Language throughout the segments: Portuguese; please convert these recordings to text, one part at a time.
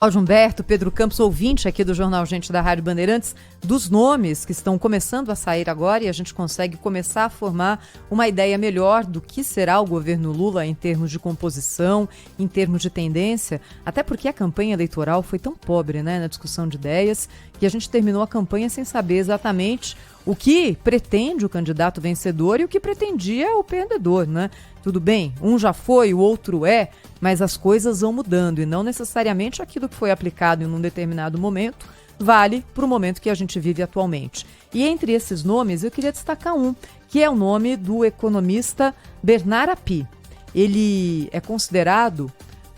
Cláudio Humberto, Pedro Campos, ouvinte aqui do Jornal Gente da Rádio Bandeirantes, dos nomes que estão começando a sair agora, e a gente consegue começar a formar uma ideia melhor do que será o governo Lula em termos de composição, em termos de tendência, até porque a campanha eleitoral foi tão pobre, né, na discussão de ideias, que a gente terminou a campanha sem saber exatamente o que pretende o candidato vencedor e o que pretendia o perdedor, né? Tudo bem, um já foi, o outro é, mas as coisas vão mudando e não necessariamente aquilo que foi aplicado em um determinado momento vale para o momento que a gente vive atualmente. E entre esses nomes eu queria destacar um, que é o nome do economista Bernard Api. Ele é considerado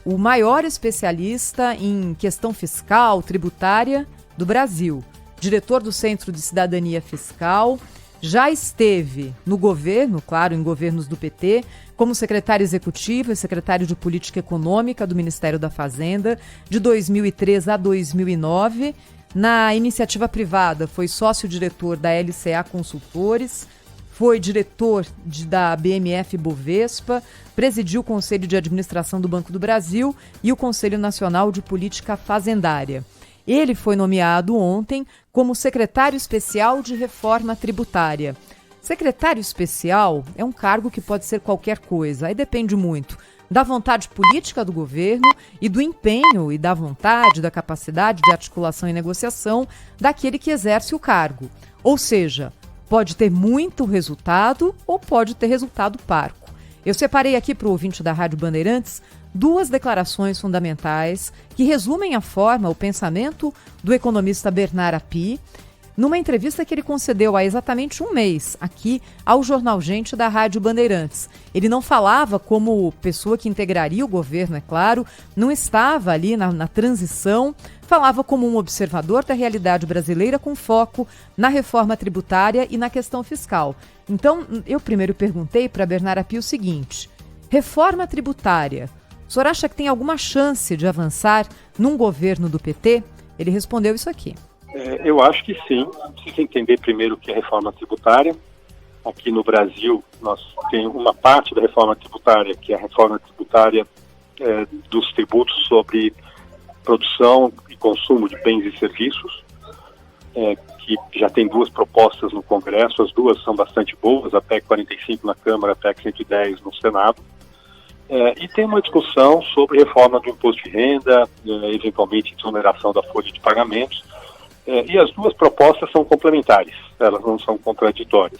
o maior especialista em questão fiscal, tributária do Brasil. Diretor do Centro de Cidadania Fiscal, já esteve no governo, claro, em governos do PT, como secretário executivo e secretário de Política Econômica do Ministério da Fazenda, de 2003 a 2009. Na iniciativa privada, foi sócio-diretor da LCA Consultores, foi diretor da BMF Bovespa, presidiu o Conselho de Administração do Banco do Brasil e o Conselho Nacional de Política Fazendária. Ele foi nomeado ontem como secretário especial de reforma tributária. Secretário especial é um cargo que pode ser qualquer coisa, aí depende muito da vontade política do governo e do empenho e da vontade, da capacidade de articulação e negociação daquele que exerce o cargo. Ou seja, pode ter muito resultado ou pode ter resultado parco. Eu separei aqui para o ouvinte da Rádio Bandeirantes duas declarações fundamentais que resumem a forma, o pensamento do economista Bernard Api, numa entrevista que ele concedeu há exatamente um mês, aqui ao Jornal Gente da Rádio Bandeirantes. Ele não falava como pessoa que integraria o governo, é claro, não estava ali na transição, falava como um observador da realidade brasileira com foco na reforma tributária e na questão fiscal. Então, eu primeiro perguntei para Bernard Api o seguinte: reforma tributária, o senhor acha que tem alguma chance de avançar num governo do PT? Ele respondeu isso aqui. Eu acho que sim. Precisa entender primeiro o que é reforma tributária. Aqui no Brasil, nós temos uma parte da reforma tributária, que é a reforma tributária dos tributos sobre produção e consumo de bens e serviços, que já tem duas propostas no Congresso, as duas são bastante boas, a PEC 45 na Câmara, a PEC 110 no Senado. E tem uma discussão sobre reforma do imposto de renda, eventualmente exoneração da folha de pagamentos, e as duas propostas são complementares, elas não são contraditórias.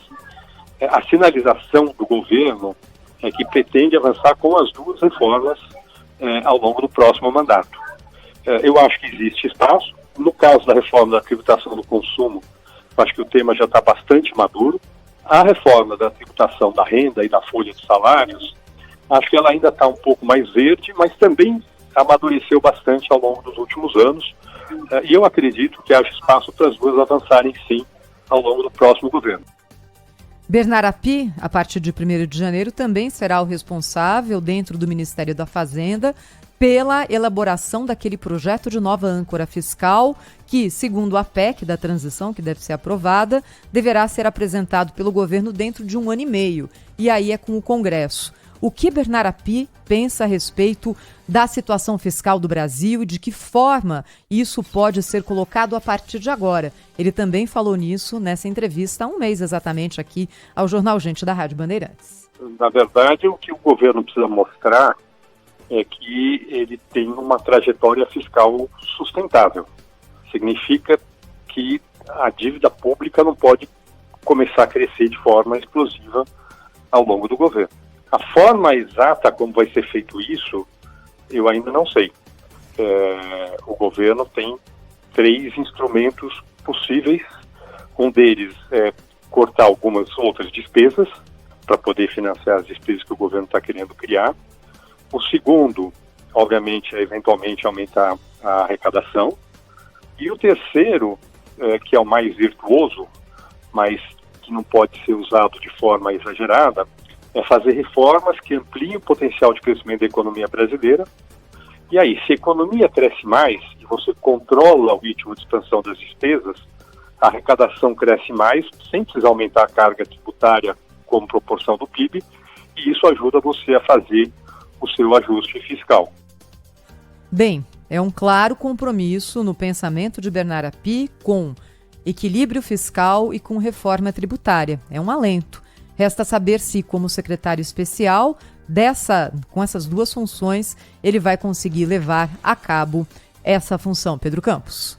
A sinalização do governo é que pretende avançar com as duas reformas ao longo do próximo mandato. Eu acho que existe espaço. No caso da reforma da tributação do consumo, acho que o tema já está bastante maduro. A reforma da tributação da renda e da folha de salários, acho que ela ainda está um pouco mais verde, mas também amadureceu bastante ao longo dos últimos anos. E eu acredito que haja espaço para as duas avançarem, sim, ao longo do próximo governo. Bernard Api, a partir de 1º de janeiro, também será o responsável, dentro do Ministério da Fazenda, pela elaboração daquele projeto de nova âncora fiscal que, segundo a PEC da transição, que deve ser aprovada, deverá ser apresentado pelo governo dentro de 1 ano e meio. E aí é com o Congresso. O que Bernard Api pensa a respeito da situação fiscal do Brasil e de que forma isso pode ser colocado a partir de agora? Ele também falou nisso nessa entrevista há um mês exatamente aqui ao Jornal Gente da Rádio Bandeirantes. Na verdade, o que o governo precisa mostrar é que ele tem uma trajetória fiscal sustentável. Significa que a dívida pública não pode começar a crescer de forma explosiva ao longo do governo. A forma exata como vai ser feito isso, eu ainda não sei. O governo tem 3 instrumentos possíveis. Um deles é cortar algumas outras despesas para poder financiar as despesas que o governo está querendo criar. O segundo, obviamente, é eventualmente aumentar a arrecadação. E o terceiro, que é o mais virtuoso, mas que não pode ser usado de forma exagerada, é fazer reformas que ampliem o potencial de crescimento da economia brasileira. E aí, se a economia cresce mais e você controla o ritmo de expansão das despesas, a arrecadação cresce mais, sem precisar aumentar a carga tributária como proporção do PIB, e isso ajuda você a fazer o seu ajuste fiscal. Bem, É um claro compromisso no pensamento de Bernard Api com equilíbrio fiscal e com reforma tributária. É um alento. Resta saber se, como secretário especial, com essas duas funções, ele vai conseguir levar a cabo essa função. Pedro Campos.